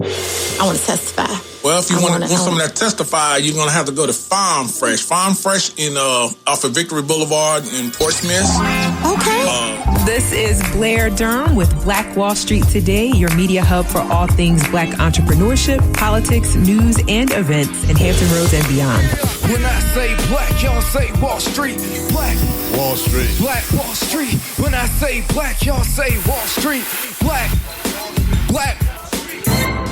I want to testify. Well, if you want someone that testify, you're going to have to go to Farm Fresh. Farm Fresh off of Victory Boulevard in Portsmouth. Okay. This is Blair Durham with Black Wall Street Today, your media hub for all things Black entrepreneurship, politics, news, and events in Hampton Roads and beyond. When I say black, y'all say Wall Street. Black Wall Street. Black Wall Street. When I say black, y'all say Wall Street. Black.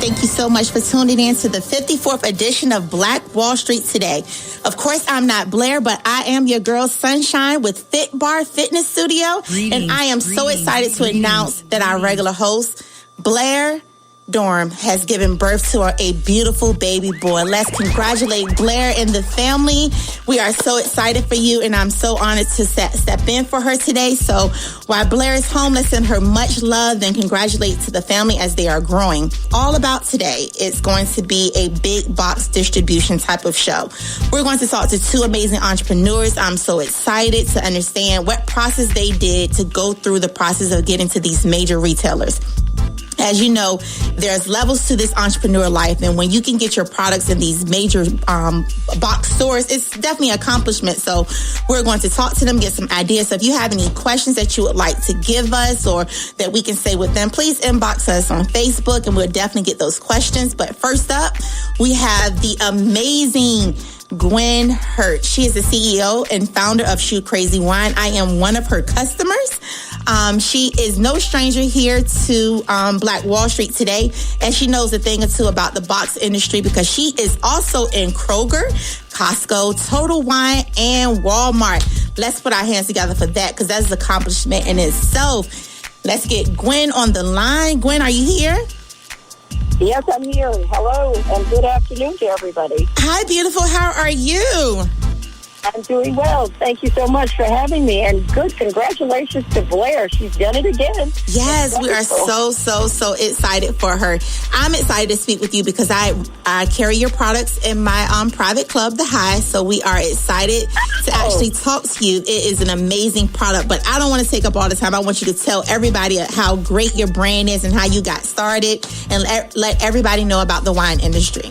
Thank you so much for tuning in to the 54th edition of Black Wall Street Today. Of course, I'm not Blair, but I am your girl Sunshine with FITBAR Fitness Studio. And I am so excited to announce that our regular host, Blair Durham, has given birth to a beautiful baby boy. Let's congratulate Blair and the family. We are so excited for you, and I'm so honored to step in for her today. So while Blair is home, let's send her much love and congratulate to the family as they are growing. All about today, it's going to be a big box distribution type of show. We're going to talk to two amazing entrepreneurs. I'm so excited to understand what process they did to go through the process of getting to these major retailers. As you know, there's levels to this entrepreneur life, and when you can get your products in these major box stores, it's definitely an accomplishment. So we're going to talk to them, get some ideas. So if you have any questions that you would like to give us or that we can say with them, please inbox us on Facebook, and we'll definitely get those questions. But first up, we have the amazing Gwen Hurt. She is the CEO and founder of Shoe Crazy Wine. I am one of her customers. She is no stranger here to Black Wall Street Today, and she knows a thing or two about the box industry because she is also in Kroger, Costco, Total Wine, and Walmart. Let's put our hands together for that because that's an accomplishment in itself. Let's get Gwen on the line. Gwen, are you here? Yes, I'm here. Hello, and good afternoon to everybody. Hi, beautiful. How are you? I'm doing well. Thank you so much for having me. And good congratulations to Blair. She's done it again. Yes, we are so excited for her. I'm excited to speak with you because I carry your products in my private club, The High. So we are excited to actually talk to you. It is an amazing product, but I don't want to take up all the time. I want you to tell everybody how great your brand is and how you got started, and let everybody know about the wine industry.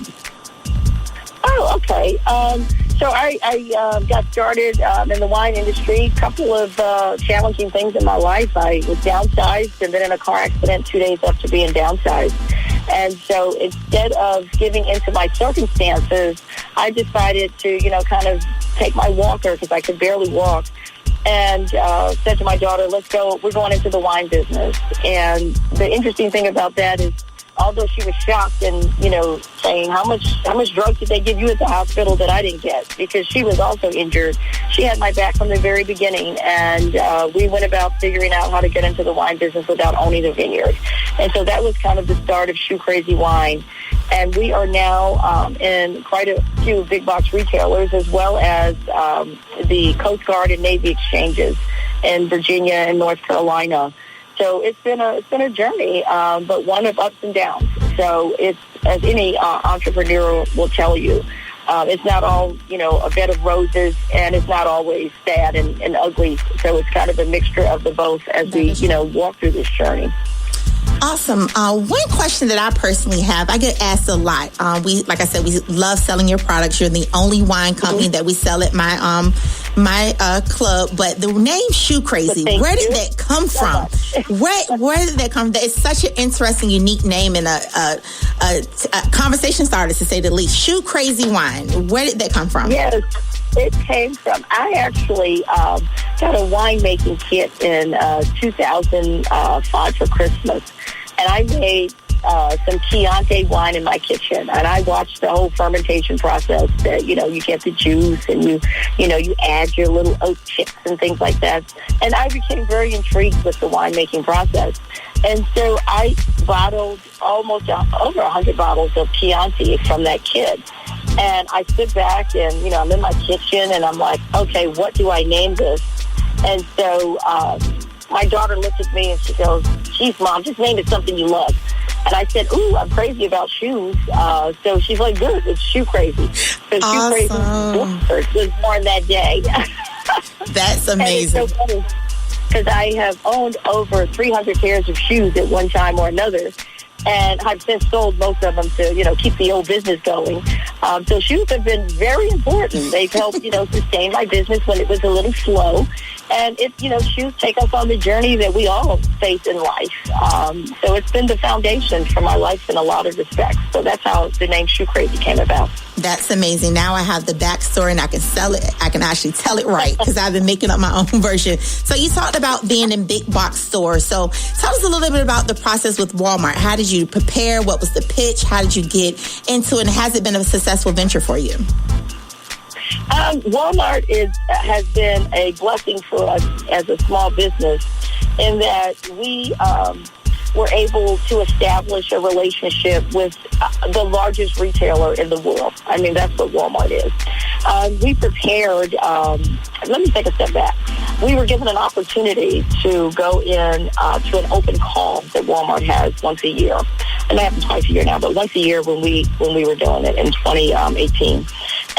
Oh, okay. So I got started in the wine industry. A couple of challenging things in my life. I was downsized and then in a car accident 2 days after being downsized. And so instead of giving into my circumstances, I decided to, kind of take my walker because I could barely walk. And said to my daughter, let's go. We're going into the wine business. And the interesting thing about that is, although she was shocked and, saying, how much drugs did they give you at the hospital that I didn't get? Because she was also injured. She had my back from the very beginning. And we went about figuring out how to get into the wine business without owning a vineyard. And so that was kind of the start of Shoe Crazy Wine. And we are now in quite a few big box retailers, as well as the Coast Guard and Navy exchanges in Virginia and North Carolina. So it's been a journey, but one of ups and downs. So it's, as any entrepreneur will tell you, it's not all, a bed of roses, and it's not always sad and ugly. So it's kind of a mixture of the both as we, walk through this journey. Awesome. One question that I personally have, I get asked a lot. Like I said, we love selling your products. You're the only wine company that we sell at my club. But the name Shoe Crazy, where did that come from? Where did that come from? It's such an interesting, unique name and a conversation starter, to say the least. Shoe Crazy Wine. Where did that come from? Yes. It came from, I actually got a winemaking kit in 2005 for Christmas. And I made some Chianti wine in my kitchen. And I watched the whole fermentation process that, you get the juice and you add your little oat chips and things like that. And I became very intrigued with the winemaking process. And so I bottled almost over 100 bottles of Chianti from that kit. And I sit back and, I'm in my kitchen and I'm like, okay, what do I name this? And so my daughter looked at me and she goes, geez, Mom, just name it something you love. And I said, ooh, I'm crazy about shoes. So she's like, good, it's Shoe Crazy. So awesome. Shoe Crazy was born that day. That's amazing. And it's so funny because I have owned over 300 pairs of shoes at one time or another. And I've since sold most of them to, keep the old business going. So shoes have been very important. They've helped, sustain my business when it was a little slow. And shoes take us on the journey that we all face in life. So it's been the foundation for my life in a lot of respects. So that's how the name Shoe Crazy came about. That's amazing. Now I have the backstory and I can sell it. I can actually tell it right because I've been making up my own version. So you talked about being in big box stores. So tell us a little bit about the process with Walmart. How did you prepare? What was the pitch? How did you get into it? And has it been a successful venture for you? Walmart has been a blessing for us as a small business in that we were able to establish a relationship with the largest retailer in the world. I mean, that's what Walmart is. We prepared, let me take a step back. We were given an opportunity to go in to an open call that Walmart has once a year. And that happens twice a year now, but once a year when we were doing it in 2018.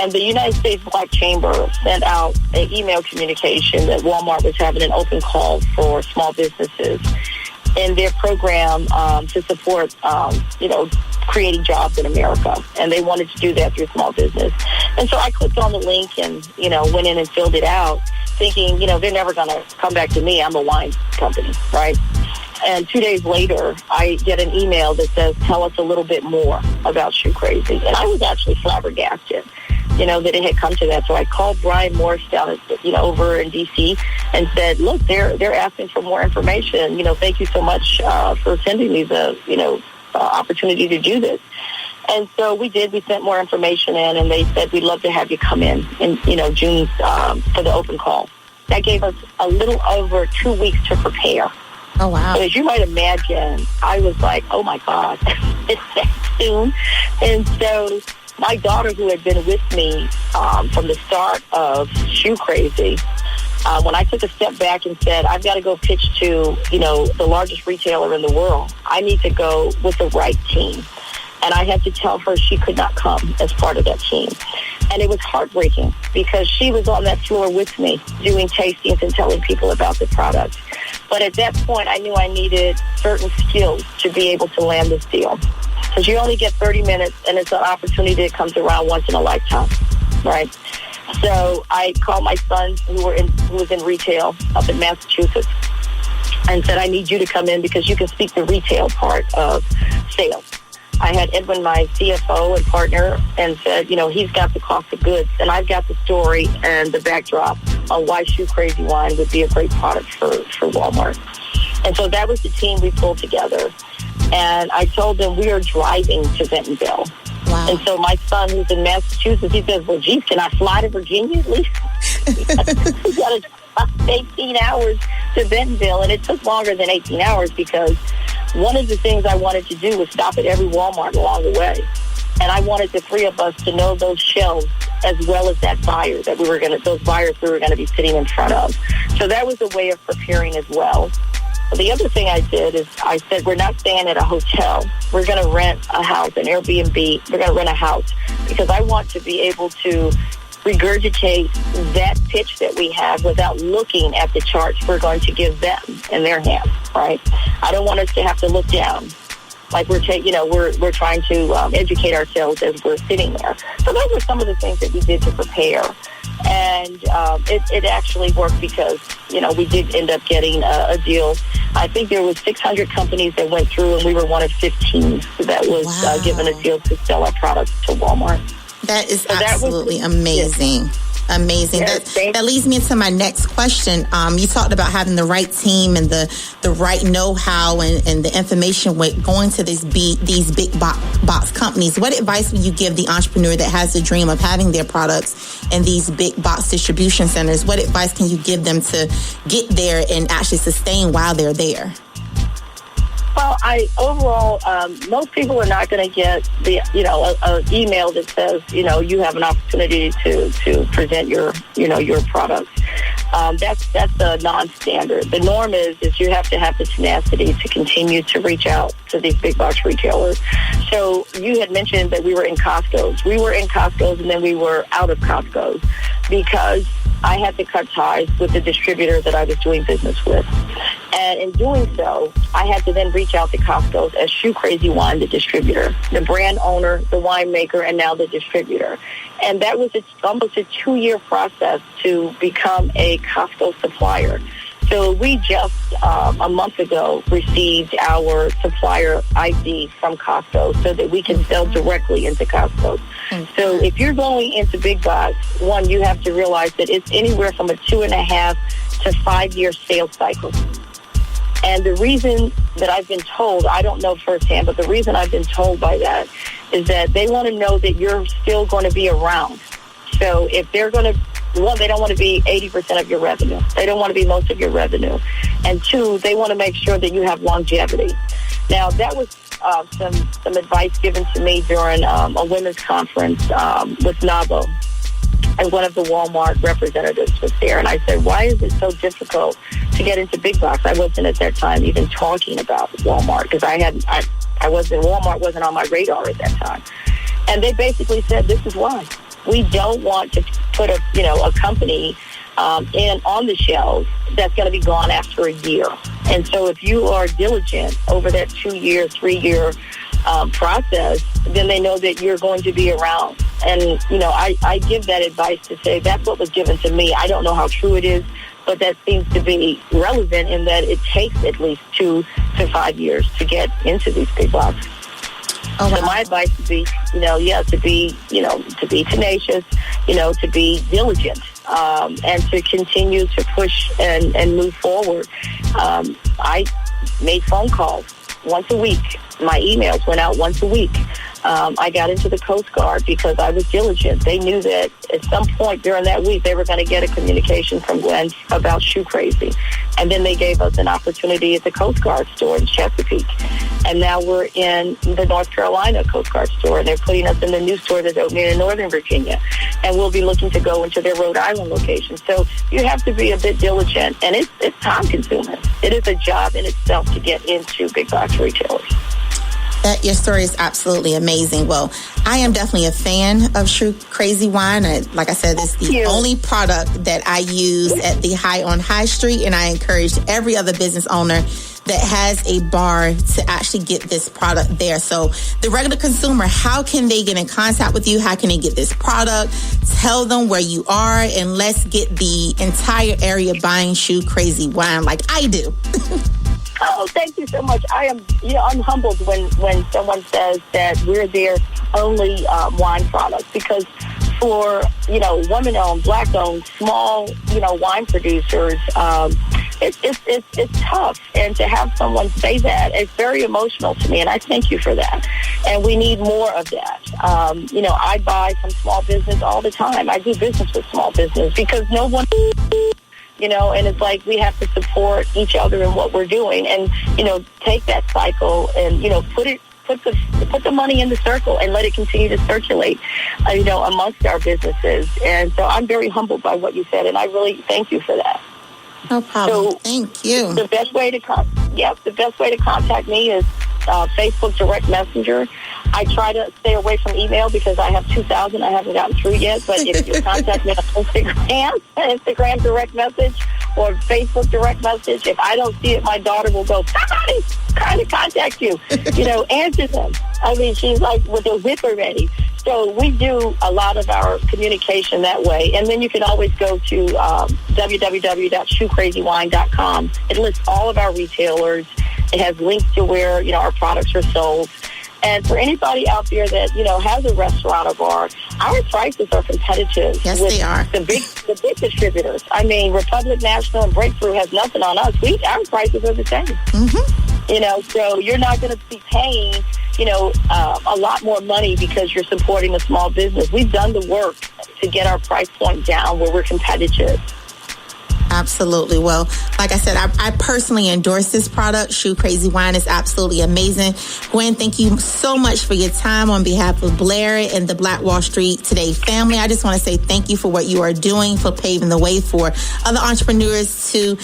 And the United States Black Chamber sent out an email communication that Walmart was having an open call for small businesses in their program to support, creating jobs in America. And they wanted to do that through small business. And so I clicked on the link and, went in and filled it out thinking, they're never going to come back to me. I'm a wine company, right? And 2 days later, I get an email that says, tell us a little bit more about Shoe Crazy. And I was actually flabbergasted, that it had come to that. So I called Brian Morris down at, over in D.C. and said, look, they're asking for more information. Thank you so much for sending me the, opportunity to do this. And so we did. We sent more information in, and they said, we'd love to have you come in June for the open call. That gave us a little over 2 weeks to prepare. Oh, wow. So as you might imagine, I was like, oh, my God, it's that soon. And so my daughter, who had been with me from the start of Shoe Crazy, when I took a step back and said, I've got to go pitch to, the largest retailer in the world, I need to go with the right team. And I had to tell her she could not come as part of that team. And it was heartbreaking because she was on that floor with me doing tastings and telling people about the product. But at that point, I knew I needed certain skills to be able to land this deal. Because you only get 30 minutes, and it's an opportunity that comes around once in a lifetime, right? So I called my son, who was in retail up in Massachusetts, and said, I need you to come in because you can speak the retail part of sales. I had Edwin, my CFO and partner, and said, he's got the cost of goods, and I've got the story and the backdrop on why Shoe Crazy Wine would be a great product for Walmart. And so that was the team we pulled together. And I told them we are driving to Bentonville. Wow. And so my son, who's in Massachusetts, he says, well, geez, can I fly to Virginia at least? We got to drive 18 hours to Bentonville. And it took longer than 18 hours because one of the things I wanted to do was stop at every Walmart along the way. And I wanted the three of us to know those shelves as well as that buyer that those buyers we were going to be sitting in front of. So that was a way of preparing as well. The other thing I did is I said, we're not staying at a hotel. We're going to rent a house, an Airbnb. We're going to rent a house because I want to be able to regurgitate that pitch that we have without looking at the charts we're going to give them in their hands, right? I don't want us to have to look down like we're trying to educate ourselves as we're sitting there. So those were some of the things that we did to prepare. And it actually worked because, we did end up getting a deal. I think there was 600 companies that went through, and we were one of 15 that was given a deal to sell our products to Walmart. That is absolutely amazing. Yeah. Amazing. Yes, that leads me into my next question. You talked about having the right team and the right know-how and the information going to these big box companies. What advice would you give the entrepreneur that has the dream of having their products in these big box distribution centers? What advice can you give them to get there and actually sustain while they're there? Well, most people are not going to get the, an email that says, you have an opportunity to present your product. That's a non-standard. The norm is you have to have the tenacity to continue to reach out to these big box retailers. So you had mentioned that we were in Costco's. We were in Costco's and then we were out of Costco's because I had to cut ties with the distributor that I was doing business with. And in doing so, I had to then reach out to Costco as Shoe Crazy Wine, the distributor, the brand owner, the winemaker, and now the distributor. And that was almost a 2-year process to become a Costco supplier. So we just, a month ago, received our supplier ID from Costco so that we can sell directly into Costco. So if you're going into big box, one, you have to realize that it's anywhere from a 2.5 to 5 year sales cycle. And the reason that I've been told, I don't know firsthand, but the reason I've been told by that is that they want to know that you're still going to be around. So if they're going to, one, they don't want to be 80% of your revenue. They don't want to be most of your revenue. And two, they want to make sure that you have longevity. Now, that was some advice given to me during a women's conference with NABO. And one of the Walmart representatives was there. And I said, why is it so difficult to get into big box? I wasn't at that time even talking about Walmart because Walmart wasn't on my radar at that time. And they basically said, this is why. We don't want to put a company on the shelves that's going to be gone after a year. And so if you are diligent over that 2-year, 3-year process, then they know that you're going to be around. And, I give that advice to say that's what was given to me. I don't know how true it is, but that seems to be relevant in that it takes at least 2 to 5 years to get into these big boxes. Oh, wow. So my advice would be, to be tenacious, to be diligent, and to continue to push and move forward. I made phone calls once a week. My emails went out once a week. I got into the Coast Guard because I was diligent. They knew that at some point during that week, they were going to get a communication from Glenn about Shoe Crazy. And then they gave us an opportunity at the Coast Guard store in Chesapeake. And now we're in the North Carolina Coast Guard store, and they're putting us in the new store that's opening in Northern Virginia. And we'll be looking to go into their Rhode Island location. So you have to be a bit diligent, and it's time-consuming. It is a job in itself to get into big box retailers. Your story is absolutely amazing. Well, I am definitely a fan of Shoe Crazy Wine. Like I said, it's the only product that I use at the High Street, and I encourage every other business owner that has a bar to actually get this product there. So the regular consumer, how can they get in contact with you? How can they get this product? Tell them where you are, and let's get the entire area buying Shoe Crazy Wine like I do. Oh, thank you so much. I'm humbled when someone says that we're their only wine product, because for, woman-owned, black-owned, small, wine producers, it's tough. And to have someone say that, it's very emotional to me, and I thank you for that. And we need more of that. I buy from small business all the time. I do business with small business because no one... and it's like we have to support each other in what we're doing, and, take that cycle and, put the money in the circle and let it continue to circulate, amongst our businesses. And so I'm very humbled by what you said, and I really thank you for that. No problem. So thank you. The best way to contact me is Facebook Direct Messenger. I try to stay away from email because I have 2,000 I haven't gotten through yet. But if you contact me on Instagram Direct Message or Facebook Direct Message, if I don't see it, my daughter will go, somebody trying to contact you. Answer them. I mean, she's like with the whipper ready. So we do a lot of our communication that way. And then you can always go to www.shoecrazywine.com. It lists all of our retailers. It has links to where, our products are sold. And for anybody out there that, has a restaurant or bar, our prices are competitive. Yes, with they are. The big distributors. I mean, Republic National and Breakthrough has nothing on us. Our prices are the same. Mm-hmm. So you're not going to be paying, a lot more money because you're supporting a small business. We've done the work to get our price point down where we're competitive. Absolutely. Well, like I said, I personally endorse this product. Shoe Crazy Wine is absolutely amazing. Gwen, thank you so much for your time on behalf of Blair and the Black Wall Street Today family. I just want to say thank you for what you are doing, for paving the way for other entrepreneurs to,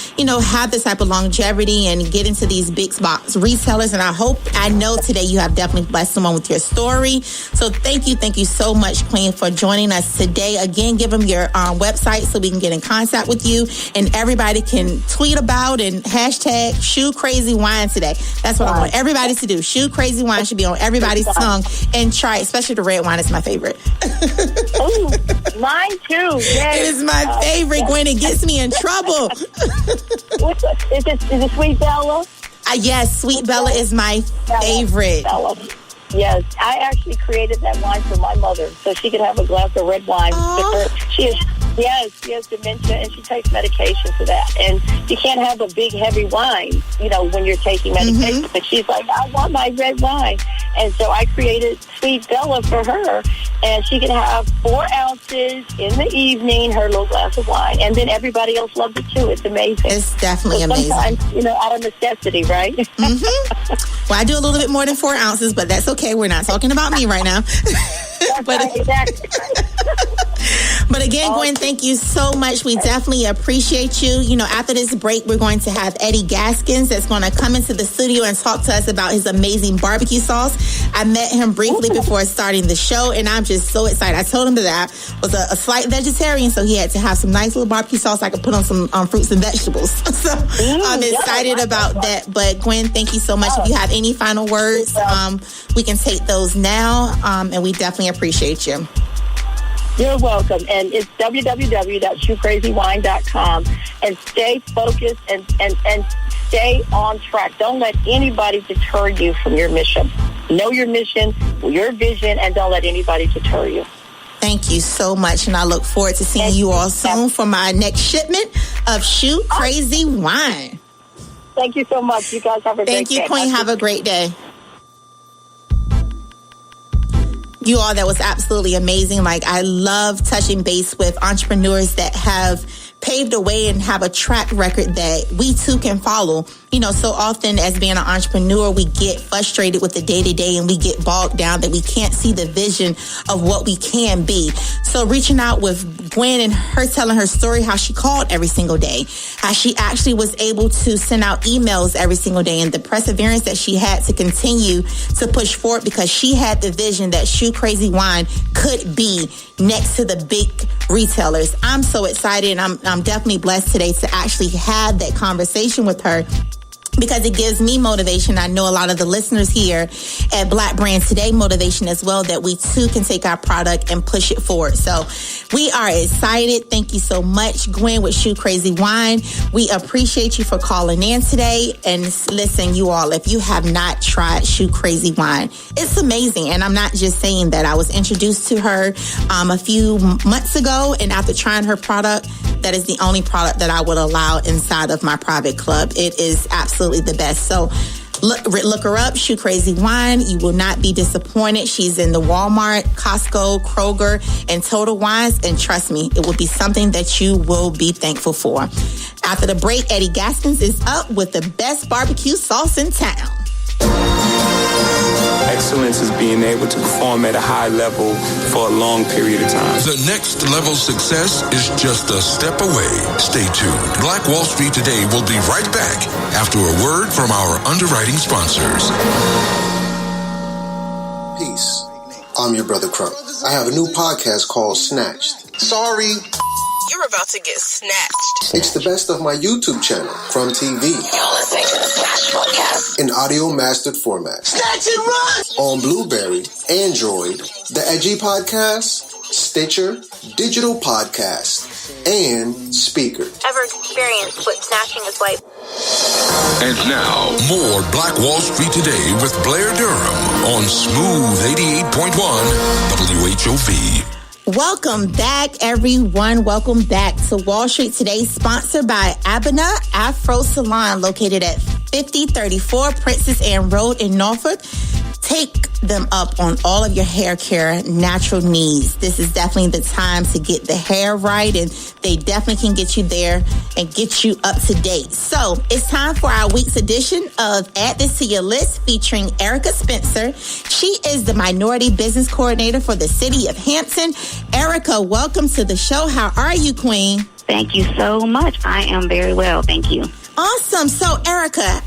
have this type of longevity and get into these big box retailers. And I know today you have definitely blessed someone with your story. So thank you so much, Queen, for joining us today. Again, give them your website so we can get in contact with you, and everybody can tweet about and hashtag Shoe Crazy Wine today. That's what I want everybody to do. Shoe Crazy Wine should be on everybody's tongue, and try it, especially the red wine is my favorite. Ooh, mine too. Yes. It is my favorite, Gwen. It gets me in trouble. Is it Sweet Bella? Yes, Sweet Bella is my favorite. Bella. Yes, I actually created that wine for my mother so she could have a glass of red wine. She has dementia, and she takes medication for that. And you can't have a big, heavy wine, when you're taking medication. Mm-hmm. But she's like, I want my red wine. And so I created Sweet Bella for her, and she can have 4 ounces in the evening, her little glass of wine. And then everybody else loves it too. It's amazing. It's definitely amazing. Sometimes, out of necessity, right? Mm-hmm. Well, I do a little bit more than 4 ounces, but that's okay. We're not talking about me right now. Exactly. But again, Gwen, thank you so much. We definitely appreciate you. After this break, we're going to have Eddie Gaskins that's going to come into the studio and talk to us about his amazing barbecue sauce. I met him briefly before starting the show, and I'm just so excited. I told him that I was a slight vegetarian, so he had to have some nice little barbecue sauce I could put on some fruits and vegetables. So I'm excited about that. But Gwen, thank you so much. If you have any final words, we can take those now, and we definitely appreciate you. You're welcome. And it's www.shoecrazywine.com. And stay focused and stay on track. Don't let anybody deter you from your mission. Know your mission, your vision, and don't let anybody deter you. Thank you so much. And I look forward to seeing you all soon for my next shipment of Shoe Crazy Wine. Thank you so much. You guys have a great day. Thank you, Queen. Have a great day. You all, that was absolutely amazing. I love touching base with entrepreneurs that have paved the way and have a track record that we too can follow. So often as being an entrepreneur, we get frustrated with the day-to-day and we get bogged down that we can't see the vision of what we can be. So reaching out with Gwen and her telling her story, how she called every single day, how she actually was able to send out emails every single day, and the perseverance that she had to continue to push forward because she had the vision that Shoe Crazy Wine could be next to the big retailers. I'm so excited, and I'm definitely blessed today to actually have that conversation with her, because it gives me motivation. I know a lot of the listeners here at Black Brands Today motivation as well, that we too can take our product and push it forward. So we are excited. Thank you so much, Gwen with Shoe Crazy Wine. We appreciate you for calling in today. And listen, you all, if you have not tried Shoe Crazy Wine, it's amazing. And I'm not just saying that. I was introduced to her a few months ago, and after trying her product, that is the only product that I would allow inside of my private club. It is absolutely the best. So look her up, Shoe Crazy Wine. You will not be disappointed. She's in the Walmart, Costco, Kroger, and Total Wines. And trust me, it will be something that you will be thankful for. After the break, Eddie Gaskins is up with the best barbecue sauce in town. Excellence is being able to perform at a high level for a long period of time. The next level success is just a step away. Stay tuned. Black Wall Street Today will be right back after a word from our underwriting sponsors. Peace. I'm your brother Crump. I have a new podcast called Snatched. Sorry. You're about to get snatched. It's the best of my YouTube channel, From TV. You're listening to the Snatch Podcast. In audio mastered format. Snatch and run! On Blueberry, Android, the Edgy Podcast, Stitcher, Digital Podcast, and Speaker. Ever experienced what snatching is like? And now, more Black Wall Street Today with Blair Durham on Smooth 88.1 WHOV. Welcome back, everyone. Welcome back to Wall Street Today, sponsored by Abena Afro Salon, located at 5034 Princess Anne Road in Norfolk. Take them up on all of your hair care natural needs. This is definitely the time to get the hair right, and they definitely can get you there and get you up to date. So it's time for our week's edition of Add This to Your List, featuring Erica Spencer. She is the Minority Business Coordinator for the City of Hampton. Erica, welcome to the show. How are you, Queen? Thank you so much. I am very well. Thank you. Awesome. So, Erica,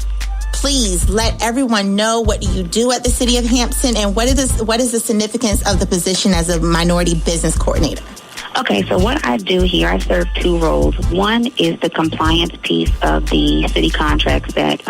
please let everyone know, what do you do at the City of Hampton, and what is the significance of the position as a Minority Business Coordinator? Okay, so what I do here, I serve two roles. One is the compliance piece of the city contracts that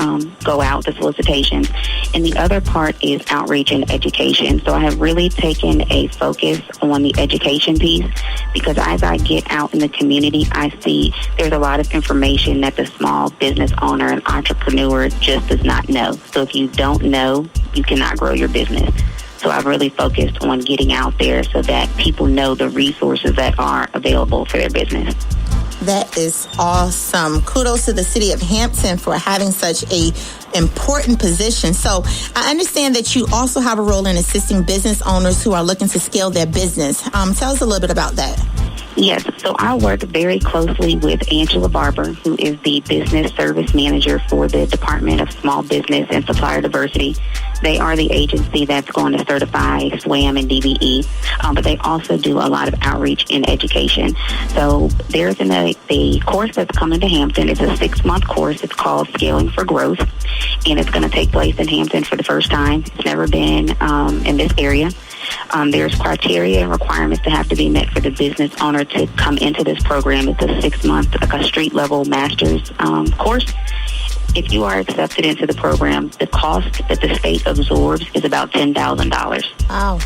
go out, the solicitations, and the other part is outreach and education. So I have really taken a focus on the education piece, because as I get out in the community, I see there's a lot of information that the small business owner and entrepreneur just does not know. So if you don't know, you cannot grow your business. So I've really focused on getting out there so that people know the resources that are available for their business. That is awesome. Kudos to the City of Hampton for having such a important position. So I understand that you also have a role in assisting business owners who are looking to scale their business. Tell us a little bit about that. Yes, so I work very closely with Angela Barber, who is the Business Service Manager for the Department of Small Business and Supplier Diversity. They are the agency that's going to certify SWAM and DBE, but they also do a lot of outreach and education. So there's a course that's coming to Hampton. It's a 6-month course. It's called Scaling for Growth, and it's going to take place in Hampton for the first time. It's never been in this area. There's criteria and requirements that have to be met for the business owner to come into this program. It's a 6-month, like a street-level master's course. If you are accepted into the program, the cost that the state absorbs is about $10,000. Wow.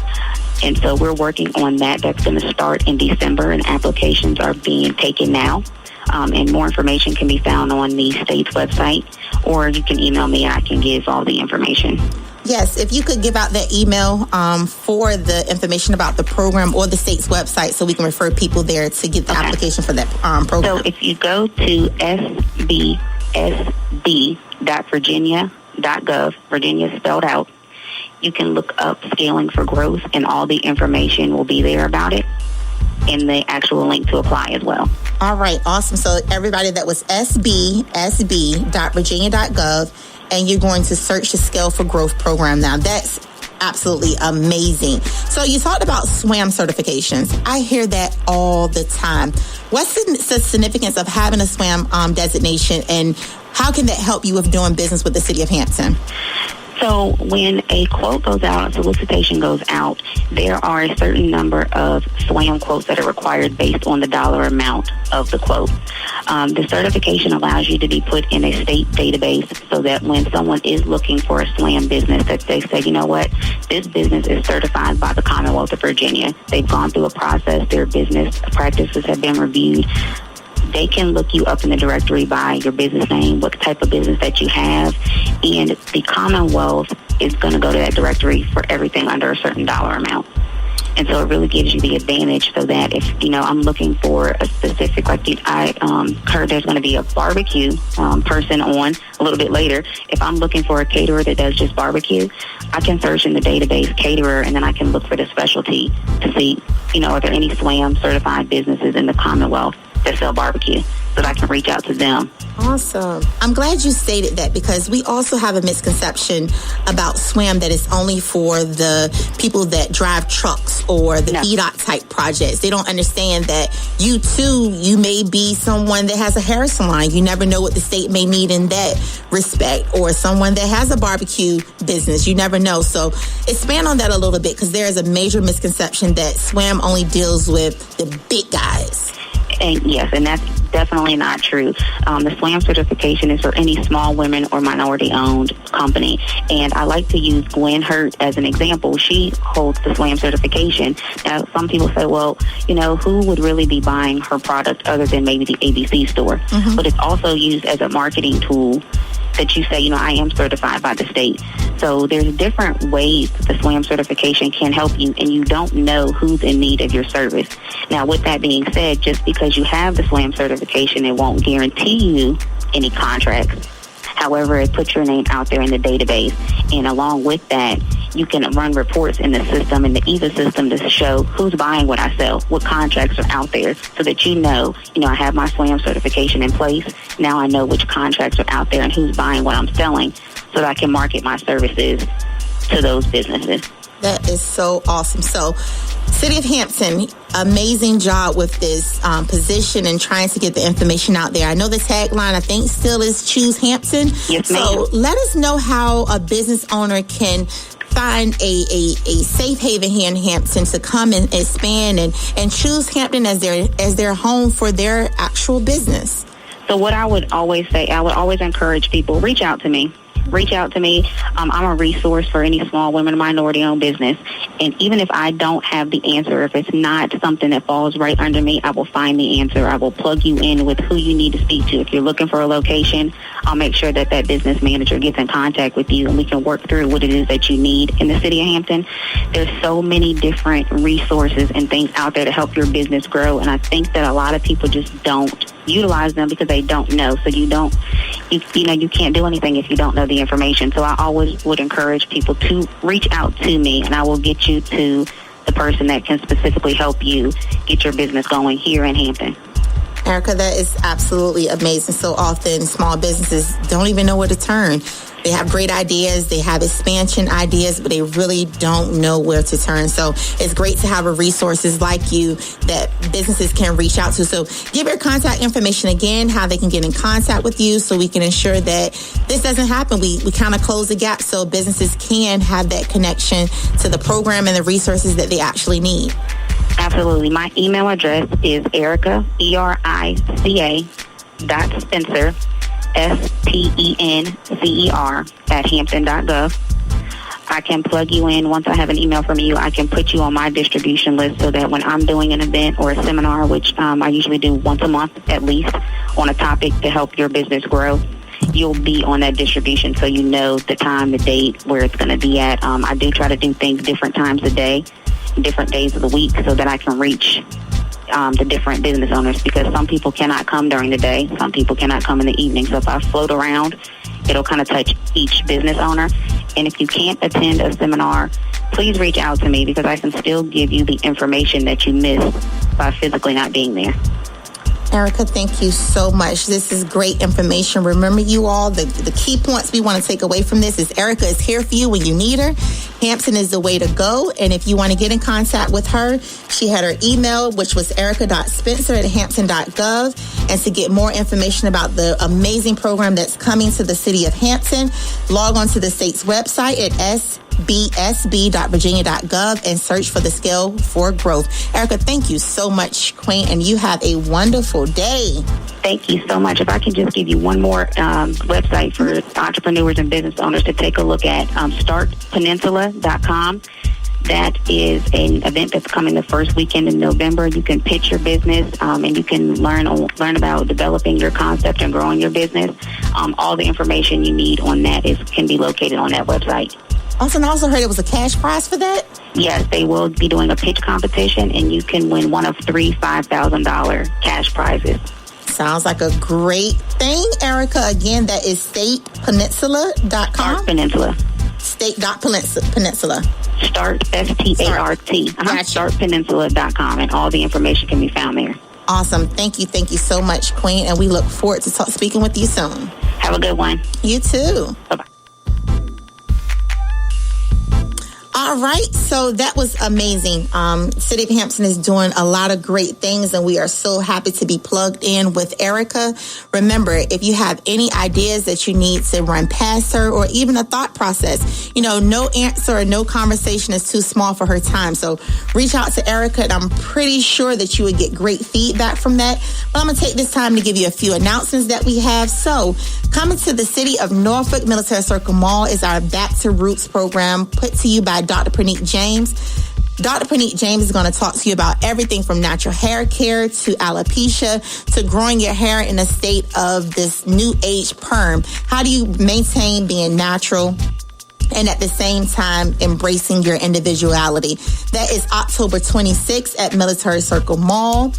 And so we're working on that. That's going to start in December, and applications are being taken now. And more information can be found on the state's website, or you can email me and I can give all the information. Yes, if you could give out that email for the information about the program or the state's website, so we can refer people there to get the application for that program. So if you go to sbsd.virginia.gov, Virginia spelled out, you can look up Scaling for Growth, and all the information will be there about it, and the actual link to apply as well. All right, awesome. So everybody, that was sbsd.virginia.gov, and you're going to search the Scale for Growth program now. That's absolutely amazing. So you talked about SWAM certifications. I hear that all the time. What's the significance of having a SWAM designation, and how can that help you with doing business with the City of Hampton? So when a quote goes out, a solicitation goes out, there are a certain number of SWAM quotes that are required based on the dollar amount of the quote. The certification allows you to be put in a state database so that when someone is looking for a SWAM business, that they say, you know what, this business is certified by the Commonwealth of Virginia. They've gone through a process, their business practices have been reviewed. They can look you up in the directory by your business name, what type of business that you have, and the Commonwealth is going to go to that directory for everything under a certain dollar amount. And so it really gives you the advantage, so that if, I'm looking for a specific, I heard there's going to be a barbecue person on a little bit later. If I'm looking for a caterer that does just barbecue, I can search in the database caterer, and then I can look for the specialty to see, are there any SWAM certified businesses in the Commonwealth that sell barbecue, so that I can reach out to them. Awesome. I'm glad you stated that, because we also have a misconception about SWAM that it's only for the people that drive trucks or the VDOT type projects. They don't understand that you may be someone that has a hair salon. You never know what the state may need in that respect, or someone that has a barbecue business. You never know. So expand on that a little bit, because there is a major misconception that SWAM only deals with the big guys. And yes, and that's definitely not true. The SWAM certification is for any small women or minority-owned company. And I like to use Gwen Hurt as an example. She holds the SWAM certification. Now, some people say, well, who would really be buying her product other than maybe the ABC store? Mm-hmm. But it's also used as a marketing tool that you say, I am certified by the state. So there's different ways that the SWAM certification can help you, and you don't know who's in need of your service. Now, with that being said, just because you have the SWAM certification, it won't guarantee you any contracts. However, it puts your name out there in the database. And along with that, You can run reports in the system, in the EVA system, to show who's buying what I sell, what contracts are out there, so that you know, I have my SLAM certification in place. Now I know which contracts are out there and who's buying what I'm selling, so that I can market my services to those businesses. That is so awesome. So, City of Hampton, amazing job with this position and trying to get the information out there. I know the tagline, I think, still is Choose Hampton. Yes, ma'am. So let us know how a business owner can find a safe haven here in Hampton to come and expand and choose Hampton as their home for their actual business. So what I would always say, I would always encourage people, reach out to me. I'm a resource for any small women or minority-owned business. And even if I don't have the answer, if it's not something that falls right under me, I will find the answer. I will plug you in with who you need to speak to. If you're looking for a location, I'll make sure that business manager gets in contact with you and we can work through what it is that you need in the city of Hampton. There's so many different resources and things out there to help your business grow. And I think that a lot of people just don't utilize them because they don't know. So you can't do anything if you don't know the information. So I always would encourage people to reach out to me, and I will get you to the person that can specifically help you get your business going here in Hampton. Erica, that is absolutely amazing. So often small businesses don't even know where to turn. They have great ideas, they have expansion ideas, but they really don't know where to turn. So it's great to have resources like you that businesses can reach out to. So give your contact information again, how they can get in contact with you so we can ensure that this doesn't happen. We kind of close the gap so businesses can have that connection to the program and the resources that they actually need. Absolutely. My email address is Erica, ERICA, .Spencer, SPENCER @hampton.gov. I can plug you in. Once I have an email from you, I can put you on my distribution list so that when I'm doing an event or a seminar, which I usually do once a month at least, on a topic to help your business grow, you'll be on that distribution so you know the time, the date, where it's going to be at. I do try to do things different times a day, different days of the week, so that I can reach the different business owners, because some people cannot come during the day, some people cannot come in the evening. So if I float around, it'll kind of touch each business owner. And if you can't attend a seminar, please reach out to me, because I can still give you the information that you missed by physically not being there. Erica, thank you so much. This is great information. Remember, you all, the key points we want to take away from this is Erica is here for you when you need her. Hampton is the way to go. And if you want to get in contact with her, she had her email, which was erica.spencer@hampton.gov. And to get more information about the amazing program that's coming to the city of Hampton, log on to the state's website at bsb.virginia.gov and search for the Scale for Growth. Erica, thank you so much, Queen, and you have a wonderful day. Thank you so much. If I can just give you one more website for entrepreneurs and business owners to take a look at, startpeninsula.com. That is an event that's coming the first weekend in November. You can pitch your business and you can learn about developing your concept and growing your business. All the information you need on that can be located on that website. Also, I also heard it was a cash prize for that? Yes, they will be doing a pitch competition, and you can win one of 3 $5,000 cash prizes. Sounds like a great thing, Erica. Again, that is statepeninsula.com. Start Peninsula. State.peninsula. Start, START. Startpeninsula.com, and all the information can be found there. Awesome. Thank you so much, Queen, and we look forward to speaking with you soon. Have a good one. You too. Bye-bye. All right, so that was amazing. City of Hampton is doing a lot of great things, and we are so happy to be plugged in with Erica. Remember, if you have any ideas that you need to run past her, or even a thought process, no answer or no conversation is too small for her time. So reach out to Erica, and I'm pretty sure that you would get great feedback from that. But I'm going to take this time to give you a few announcements that we have. So coming to the city of Norfolk, Military Circle Mall is our Back to Roots program, put to you by Dr. Praneet James. Dr. Praneet James is going to talk to you about everything from natural hair care to alopecia to growing your hair in a state of this new age perm. How do you maintain being natural and at the same time embracing your individuality. That is October 26th at Military Circle Mall.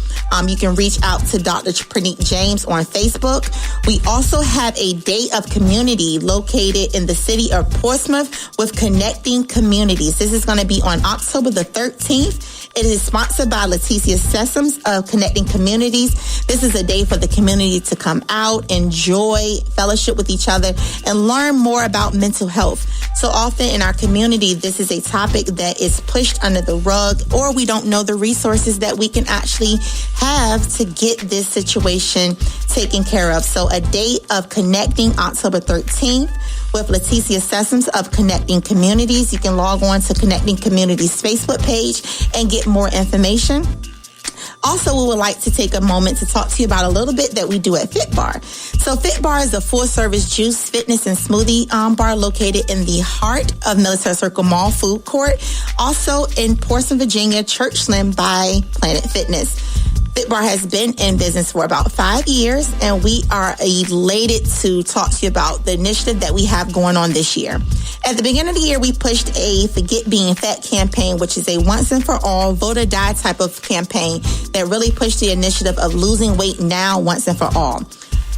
You can reach out to Dr. Praneek James on Facebook. We also have a Day of Community located in the city of Portsmouth with Connecting Communities. This is going to be on October the 13th. It is sponsored by Leticia Sessoms of Connecting Communities. This is a day for the community to come out, enjoy, fellowship with each other, and learn more about mental health. So often in our community, this is a topic that is pushed under the rug, or we don't know the resources that we can actually have to get this situation taken care of. So a day of connecting, October 13th, with Leticia Sessoms of Connecting Communities. You can log on to Connecting Communities Facebook page and get more information. Also, we would like to take a moment to talk to you about a little bit that we do at FITBAR. So FITBAR is a full-service juice, fitness, and smoothie bar located in the heart of Military Circle Mall Food Court. Also in Portsmouth, Virginia, Church Slim by Planet Fitness. FITBAR has been in business for about 5 years, and we are elated to talk to you about the initiative that we have going on this year. At the beginning of the year, we pushed a Forget Being Fat campaign, which is a once and for all, vote or die type of campaign that really pushed the initiative of losing weight now, once and for all.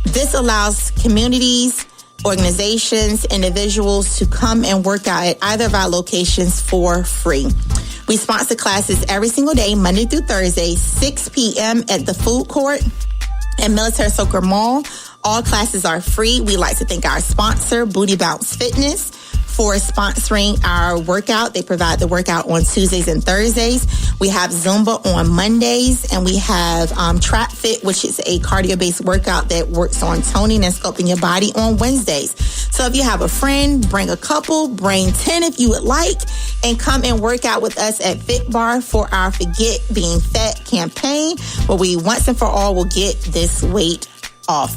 This allows communities, organizations, individuals to come and work out at either of our locations for free. We sponsor classes every single day, Monday through Thursday, 6 p.m. at the food court at Military Circle Mall. All classes are free. We like to thank our sponsor, Booty Bounce Fitness, for sponsoring our workout. They provide the workout on Tuesdays and Thursdays. We have Zumba on Mondays, and we have Trap Fit, which is a cardio-based workout that works on toning and sculpting your body on Wednesdays. So if you have a friend, bring a couple, bring 10 if you would like, and come and work out with us at FITBAR for our Forget Being Fat campaign, where we once and for all will get this weight off.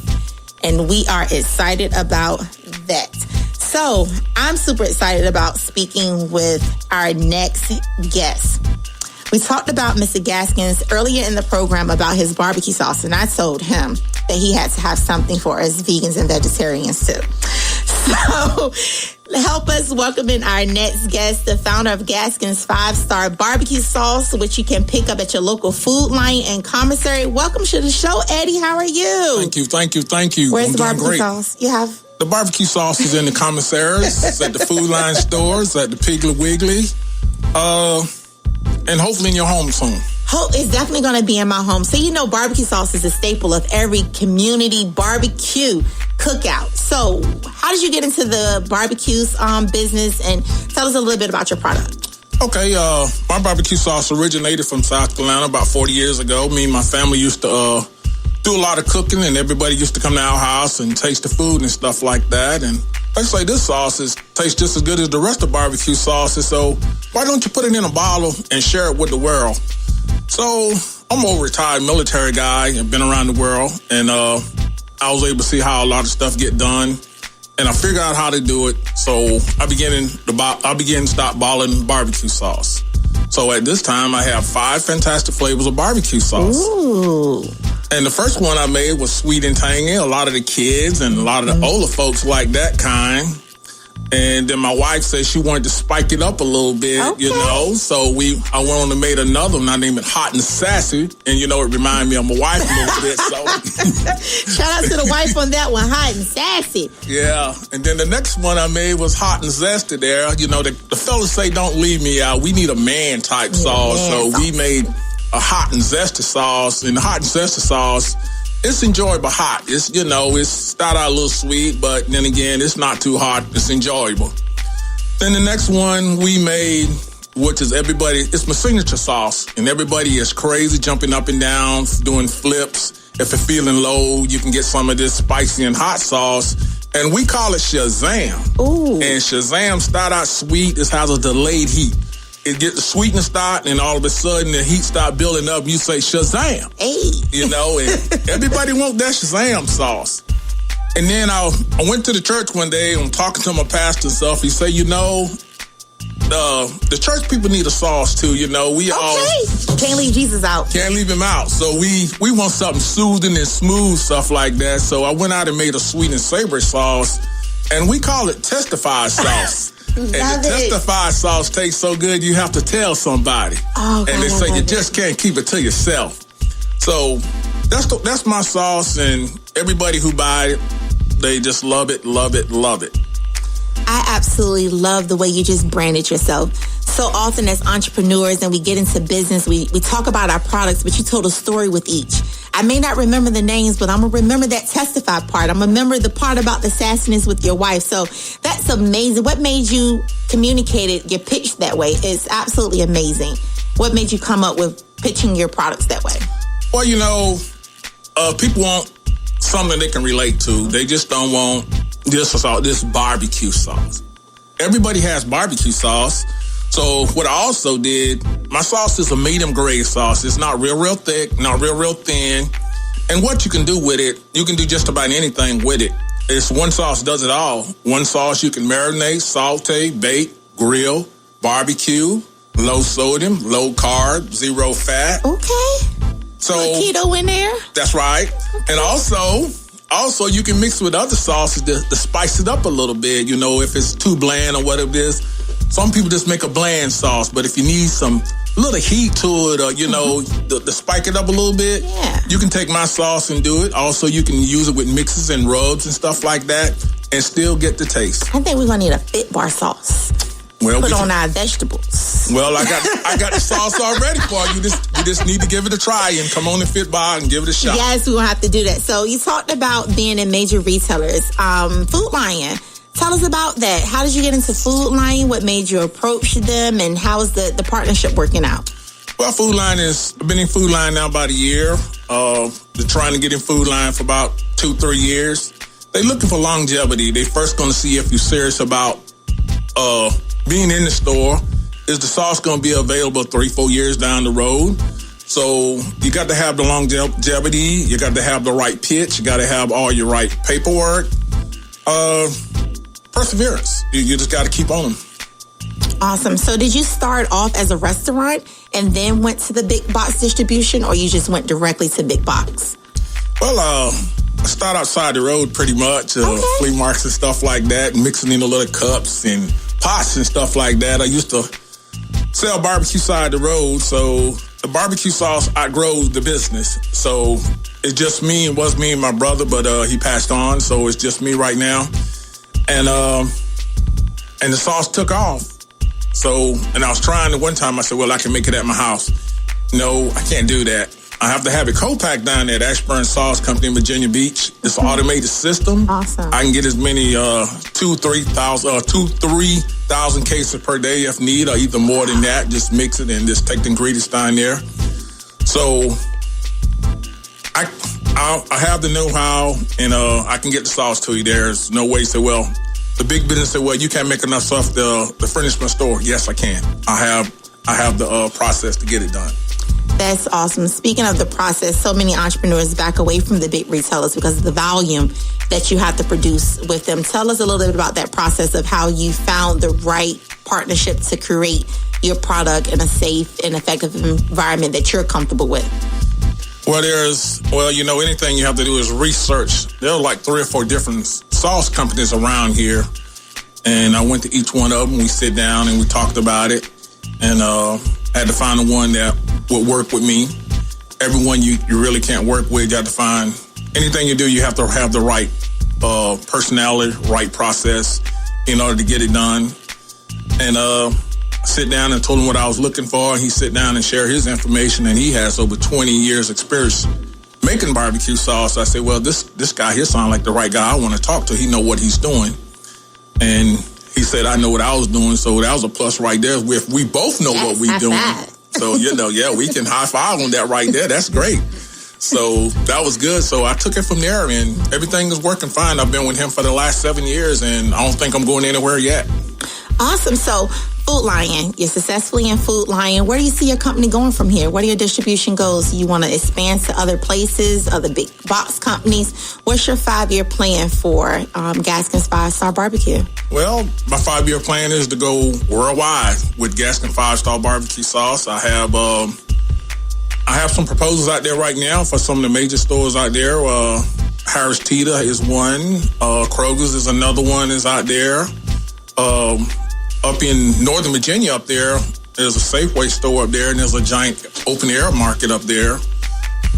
And we are excited about that. So I'm super excited about speaking with our next guest. We talked about Mr. Gaskins earlier in the program about his barbecue sauce, and I told him that he had to have something for us vegans and vegetarians too. So help us welcome in our next guest, the founder of Gaskins 5-Star Barbecue Sauce, which you can pick up at your local Food Lion and commissary. Welcome to the show, Eddie. How are you? Thank you. Where's the barbecue sauce? You have... The barbecue sauce is in the commissaries, it's at the Food Line stores, at the Piggly Wiggly, and hopefully in your home soon. It's definitely going to be in my home. So, you know, barbecue sauce is a staple of every community barbecue cookout. So, how did you get into the barbecues business? And tell us a little bit about your product. Okay, my barbecue sauce originated from South Carolina about 40 years ago. Me and my family used to do a lot of cooking, and everybody used to come to our house and taste the food and stuff like that. And they say this sauce tastes just as good as the rest of barbecue sauces, so why don't you put it in a bottle and share it with the world? So I'm a retired military guy and been around the world, and I was able to see how a lot of stuff get done, and I figured out how to do it. So I began to stop bottling barbecue sauce. So at this time, I have 5 fantastic flavors of barbecue sauce. Ooh. And the first one I made was sweet and tangy. A lot of the kids and a lot of the older folks like that kind. And then my wife said she wanted to spike it up a little bit, you know. So I went on and made another one. I named it Hot and Sassy. And, you know, it reminded me of my wife a little bit. So shout out to the wife on that one, Hot and Sassy. Yeah. And then the next one I made was Hot and Zesty there. You know, the fellas say don't leave me out. We need a man type sauce. So we made a Hot and Zesty sauce. And the Hot and Zesty sauce, it's enjoyable hot. It's, you know, it's start out a little sweet, but then again, it's not too hot. It's enjoyable. Then the next one we made, which is it's my signature sauce. And everybody is crazy, jumping up and down, doing flips. If you're feeling low, you can get some of this spicy and hot sauce. And we call it Shazam. Ooh. And Shazam start out sweet. It has a delayed heat. It get the sweetness start, and all of a sudden the heat start building up. You say Shazam, hey, you know, and everybody want that Shazam sauce. And then I went to the church one day. I'm talking to my pastor and stuff. He said, you know, the church people need a sauce too. You know, we all can't leave Jesus out. Can't leave him out. So we want something soothing and smooth, stuff like that. So I went out and made a sweet and savory sauce, and we call it Testify sauce. And the testified sauce tastes so good, you have to tell somebody. Oh, and they say you just can't keep it to yourself. So that's my sauce, and everybody who buy it, they just love it, love it, love it. I absolutely love the way you just branded yourself. So often as entrepreneurs and we get into business, we talk about our products, but you told a story with each. I may not remember the names, but I'm going to remember that testify part. I'm going to remember the part about the sassiness with your wife. So that's amazing. What made you communicate it, your pitch that way is absolutely amazing. What made you come up with pitching your products that way? Well, people want something they can relate to. They just don't want this barbecue sauce. Everybody has barbecue sauce. So what I also did, my sauce is a medium grade sauce. It's not real thick, not real thin. And what you can do with it, you can do just about anything with it. It's one sauce does it all. One sauce you can marinate, saute, bake, grill, barbecue, low sodium, low carb, zero fat. Okay. So keto in there. That's right. Okay. And also you can mix with other sauces to spice it up a little bit. If it's too bland or whatever it is. Some people just make a bland sauce, but if you need some little heat to it or, to spike it up a little bit, you can take my sauce and do it. Also, you can use it with mixes and rubs and stuff like that and still get the taste. I think we're going to need a FITBAR sauce. Well, put on our vegetables. Well, I got the sauce already for you. You just need to give it a try and come on to FITBAR and give it a shot. Yes, we're going to have to do that. So you talked about being in major retailers. Food Lion. Tell us about that. How did you get into Food Lion? What made you approach them? And how is the partnership working out? Well, I've been in Food Lion now about a year. They're trying to get in Food Lion for about 2-3 years. They're looking for longevity. They're first going to see if you're serious about being in the store. Is the sauce going to be available 3-4 years down the road? So you got to have the longevity. You got to have the right pitch. You got to have all your right paperwork. Perseverance. You just got to keep on them. Awesome. So did you start off as a restaurant and then went to the big box distribution, or you just went directly to big box? Well, I started outside the road pretty much, flea markets and stuff like that, mixing in the little cups and pots and stuff like that. I used to sell barbecue side the road, so the barbecue sauce outgrows the business. So it's just me. It was me and my brother, but he passed on, so it's just me right now. And the sauce took off. So, and I was trying to one time, I said, well, I can make it at my house. No, I can't do that. I have to have it co-packed down there at Ashburn Sauce Company in Virginia Beach. It's an automated system. Awesome. I can get as many 3,000 cases per day if need, or even more than that. Just mix it and just take the ingredients down there. So I have the know-how, and I can get the sauce to you. There's no way to say, well, the big business said, well, you can't make enough stuff to furnish my store. Yes, I can. I have the process to get it done. That's awesome. Speaking of the process, so many entrepreneurs back away from the big retailers because of the volume that you have to produce with them. Tell us a little bit about that process of how you found the right partnership to create your product in a safe and effective environment that you're comfortable with. Well, anything you have to do is research. There are like 3 or 4 different sauce companies around here. And I went to each one of them. We sit down and we talked about it. And had to find the one that would work with me. Everyone you really can't work with. You have to find anything you do, you have to have the right personality, right process in order to get it done. And sit down and told him what I was looking for. He sit down and share his information, and he has over 20 years experience making barbecue sauce. I said, well, this guy here sounds like the right guy I want to talk to. He know what he's doing. And he said, I know what I was doing, so that was a plus right there. If we both know what we're doing. So, we can high five on that right there. That's great. So that was good. So I took it from there, and everything is working fine. I've been with him for the last 7 years, and I don't think I'm going anywhere yet. Awesome. So Food Lion, you're successfully in Food Lion. Where do you see your company going from here? What are your distribution goals? You want to expand to other places, other big box companies? What's your 5-year plan for Gaskin's 5-Star Barbecue? Well, my 5-year plan is to go worldwide with Gaskin 5-Star Barbecue sauce. I have some proposals out there right now for some of the major stores out there. Harris Teeter is one. Kroger's is another one is out there. up in Northern Virginia up there's a Safeway store up there, and there's a giant open air market up there.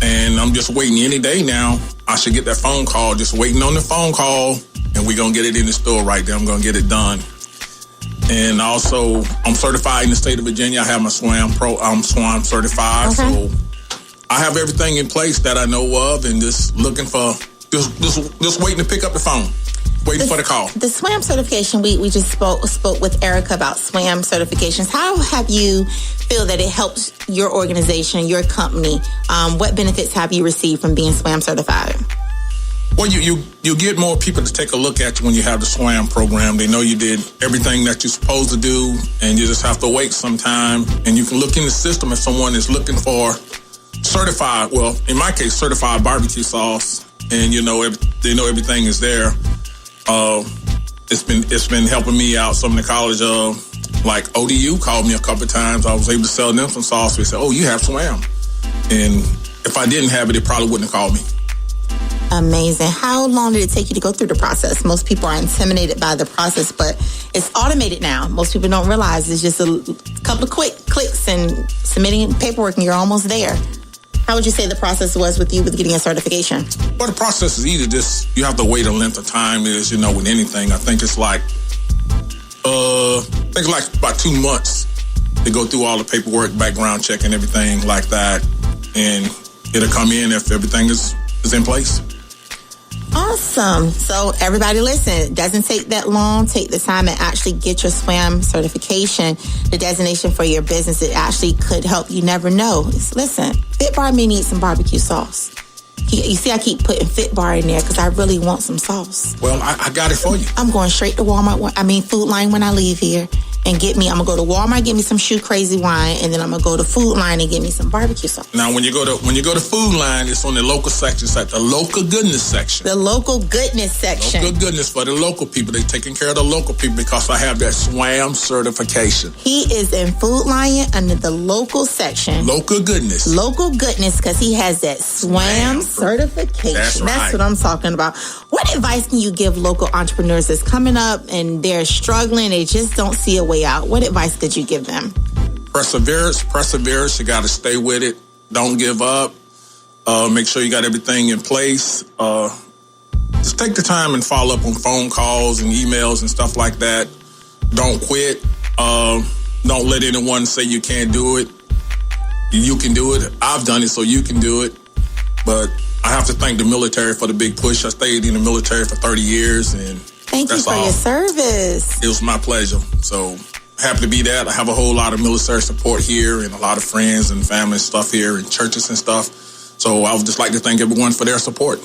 And I'm just waiting any day now. I should get that phone call, just waiting on the phone call, and we're going to get it in the store right there. I'm going to get it done. And also, I'm certified in the state of Virginia. I have my SWAM certified. Okay. So I have everything in place that I know of, and just looking for, just waiting to pick up the phone. Waiting for the call. The SWAM certification, we just spoke with Erica about SWAM certifications. How have you feel that it helps your organization, your company? What benefits have you received from being SWAM certified? Well, you get more people to take a look at you when you have the SWAM program. They know you did everything that you're supposed to do, and you just have to wait some time. And you can look in the system if someone is looking for certified, well, in my case, certified barbecue sauce, and they know everything is there. It's been helping me out. Some of the college, like ODU called me a couple of times. I was able to sell them some sauce. They said, "Oh, you have SWAM," and if I didn't have it, they probably wouldn't have called me. Amazing. How long did it take you to go through the process? Most people are intimidated by the process, but it's automated now. Most people don't realize it's just a couple of quick clicks and submitting paperwork, and you're almost there. How would you say the process was with you with getting a certification? Well, the process is easy. Just you have to wait a length of time. Is with anything. I think it's like about 2 months to go through all the paperwork, background check, and everything like that, and it'll come in if everything is in place. Awesome. So everybody listen, it doesn't take that long. Take the time and actually get your SWAM certification, the designation for your business. It actually could help. You never know. Listen, FITBAR may need some barbecue sauce. You see, I keep putting FITBAR in there because I really want some sauce. Well, I got it for you. I'm going straight to Food Line when I leave here. And I'm going to go to Walmart, get me some Shoe Crazy wine, and then I'm going to go to Food Line and get me some barbecue sauce. Now, when you go to Food Line, it's on the local section. It's like the local goodness section. The local goodness section. Local goodness for the local people. They're taking care of the local people because I have that SWAM certification. He is in Food Line under the local section. Local goodness. Local goodness because he has that SWAM certification. That's right. That's what I'm talking about. What advice can you give local entrepreneurs that's coming up and they're struggling, they just don't see a way out? What advice could you give them? Perseverance. You got to stay with it. Don't give up. Make sure you got everything in place. Just take the time and follow up on phone calls and emails and stuff like that. Don't quit. Don't let anyone say you can't do it. You can do it. I've done it, so you can do it. But I have to thank the military for the big push. I stayed in the military for 30 years, and thank you for your service. It was my pleasure. So happy to be that. I have a whole lot of military support here and a lot of friends and family stuff here and churches and stuff. So I would just like to thank everyone for their support.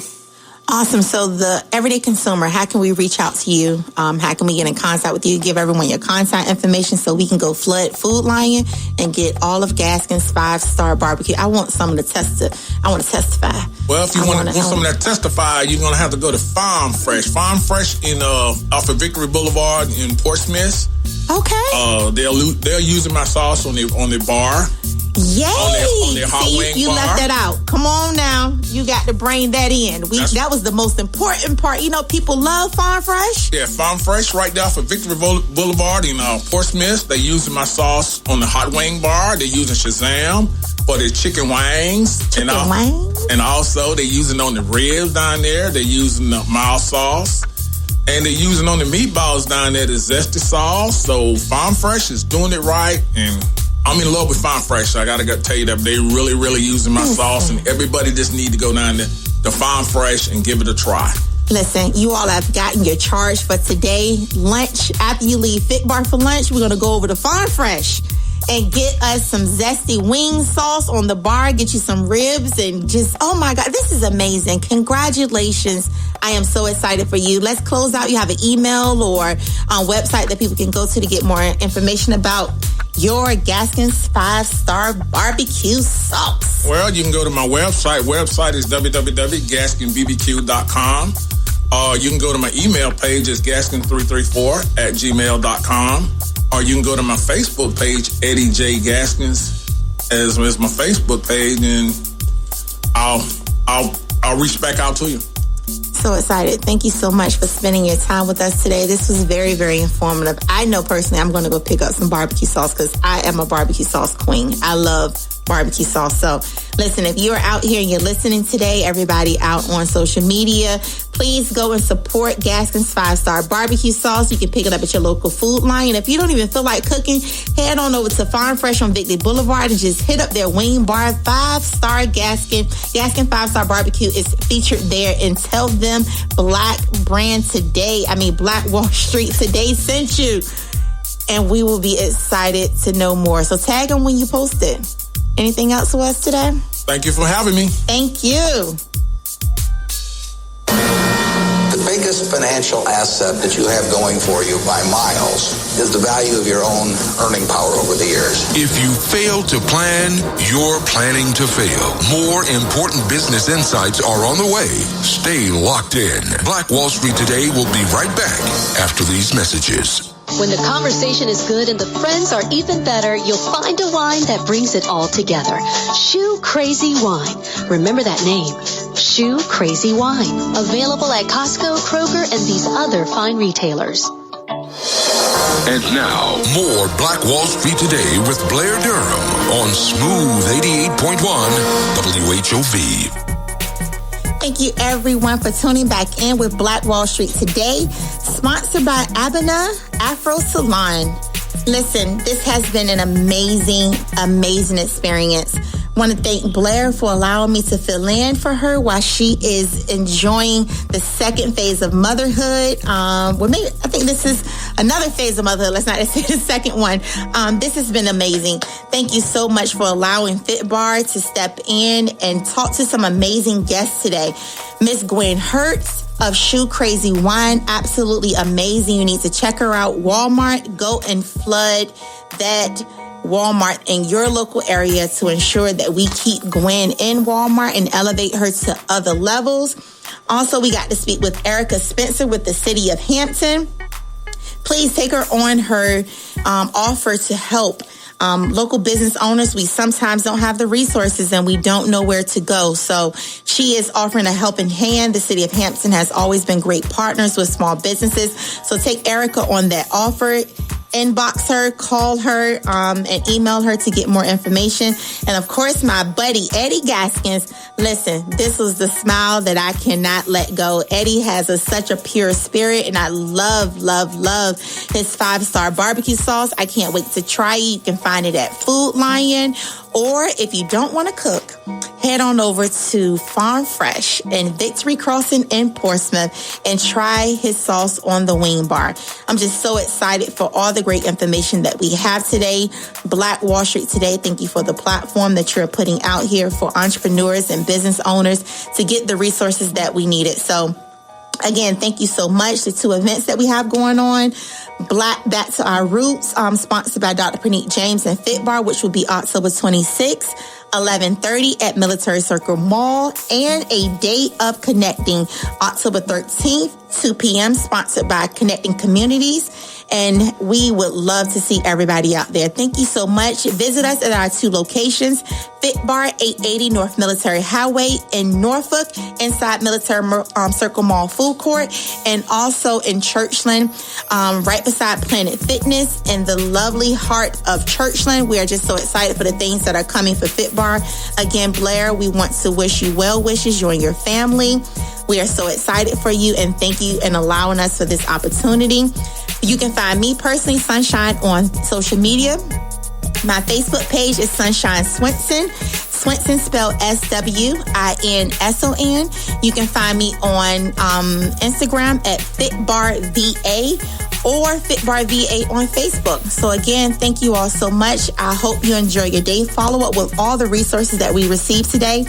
Awesome. So the everyday consumer, how can we reach out to you? How can we get in contact with you? Give everyone your contact information so we can go flood Food Lion and get all of Gaskin's 5-star barbecue. I want someone to I want to testify. Well, if you want someone to testify, you're going to have to go to Farm Fresh. Farm Fresh off of Victory Boulevard in Portsmouth. Okay. They're using my sauce on the bar. Yay! On their hot wing you bar. Left that out. Come on now. You got to bring that in. That was the most important part. People love Farm Fresh. Yeah, Farm Fresh right there for Victory Boulevard in Portsmouth. They're using my sauce on the hot wing bar. They're using Shazam for their chicken wings. And also they're using on the ribs down there. They're using the mild sauce. And they're using on the meatballs down there the zesty sauce. So Farm Fresh is doing it right, and I'm in love with Farm Fresh. I gotta tell you that they really, really using my sauce, and everybody just need to go down there to Farm Fresh and give it a try. Listen, you all have gotten your charge for today. Lunch, after you leave FITBAR for lunch, we're gonna go over to Farm Fresh and get us some zesty wing sauce on the bar, get you some ribs, and just, oh my God, this is amazing. Congratulations. I am so excited for you. Let's close out. You have an email or a website that people can go to get more information about your Gaskin's 5-star barbecue sauce. Well, you can go to my website. Website is www.gaskinbbq.com. You can go to my email page. It's gaskin334@gmail.com. Or you can go to my Facebook page, Eddie J. Gaskins, as my Facebook page, and I'll reach back out to you. So excited. Thank you so much for spending your time with us today. This was very, very informative. I know personally I'm going to go pick up some barbecue sauce because I am a barbecue sauce queen. I love barbecue sauce. So listen, if you're out here and you're listening today, everybody out on social media, please go and support Gaskins 5-Star Barbecue Sauce. You can pick it up at your local Food Lion. And if you don't even feel like cooking, head on over to Farm Fresh on Victory Boulevard and just hit up their wing bar. 5-Star Gaskin 5-Star Barbecue is featured there, and tell them Black Wall Street Today sent you. And we will be excited to know more. So tag them when you post it. Anything else for us today? Thank you for having me. Thank you. The biggest financial asset that you have going for you by miles is the value of your own earning power over the years. If you fail to plan, you're planning to fail. More important business insights are on the way. Stay locked in. Black Wall Street Today will be right back after these messages. When the conversation is good and the friends are even better, you'll find a wine that brings it all together. Shoe Crazy Wine. Remember that name. Shoe Crazy Wine. Available at Costco, Kroger, and these other fine retailers. And now, more Black Wall Street Today with Blair Durham on Smooth 88.1 WHOV. Thank you, everyone, for tuning back in with Black Wall Street Today, sponsored by Abena Afro Salon. Listen, this has been an amazing experience. I want to thank Blair for allowing me to fill in for her while she is enjoying the second phase of motherhood. I think this is another phase of motherhood. Let's not say the second one. This has been amazing. Thank you so much for allowing FITBAR to step in and talk to some amazing guests today. Miss Gwen Hertz of Shoe Crazy Wine, absolutely amazing. You need to check her out. Walmart, go and flood that Walmart in your local area to ensure that we keep Gwen in Walmart and elevate her to other levels. Also, we got to speak with Erica Spencer with the City of Hampton. Please take her on her offer to help local business owners. We sometimes don't have the resources and we don't know where to go. So she is offering a helping hand. The City of Hampton has always been great partners with small businesses. So take Erica on that offer. Inbox her, call her, and email her to get more information. And of course, my buddy, Eddie Gaskins. Listen, this was the smile that I cannot let go. Eddie has such a pure spirit, and I love his 5-Star barbecue sauce. I can't wait to try it. You can find it at Food Lion. Or if you don't want to cook, head on over to Farm Fresh in Victory Crossing in Portsmouth and try his sauce on the wing bar. I'm just so excited for all the great information that we have today. Black Wall Street Today, thank you for the platform that you're putting out here for entrepreneurs and business owners to get the resources that we needed. So again, thank you so much. The 2 events that we have going on, Black Back to Our Roots, sponsored by Dr. Praneet James and FITBAR, which will be October 26th, 11:30 at Military Circle Mall, and a Day of Connecting, October 13th, 2 p.m., sponsored by Connecting Communities. And we would love to see everybody out there. Thank you so much. Visit us at our 2 locations, FITBAR 880 North Military Highway in Norfolk, inside Military Circle Mall Food Court, and also in Churchland, right beside Planet Fitness in the lovely heart of Churchland. We are just so excited for the things that are coming for FITBAR. Again, Blair, we want to wish you well wishes, you and your family. We are so excited for you, and thank you in allowing us for this opportunity. You can find me personally, Sunshine, on social media. My Facebook page is Sunshine Swinson. Swinson spelled SWINSON. You can find me on Instagram at FitBarVA or FitBarVA on Facebook. So again, thank you all so much. I hope you enjoy your day. Follow up with all the resources that we received today.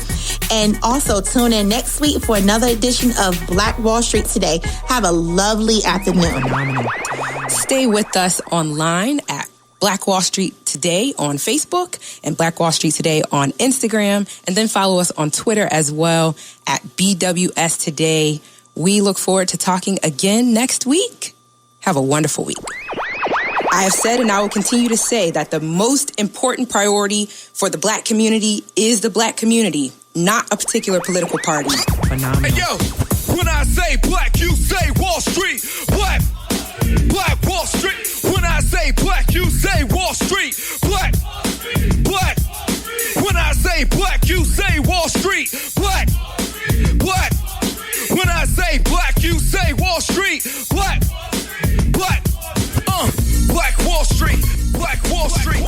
And also tune in next week for another edition of Black Wall Street Today. Have a lovely afternoon. Stay with us online at Black Wall Street Today on Facebook and Black Wall Street Today on Instagram. And then follow us on Twitter as well at BWS Today. We look forward to talking again next week. Have a wonderful week. I have said, and I will continue to say, that the most important priority for the Black community is the Black community, not a particular political party. Phenomenal. Hey, yo! When I say black, you say Wall Street. Black Wall Street. When I say black, you say Wall Street. Black. When I say black, you say Wall Street. Black. When I say black, you say Wall Street. Black. Black Wall Street. Black Wall Street.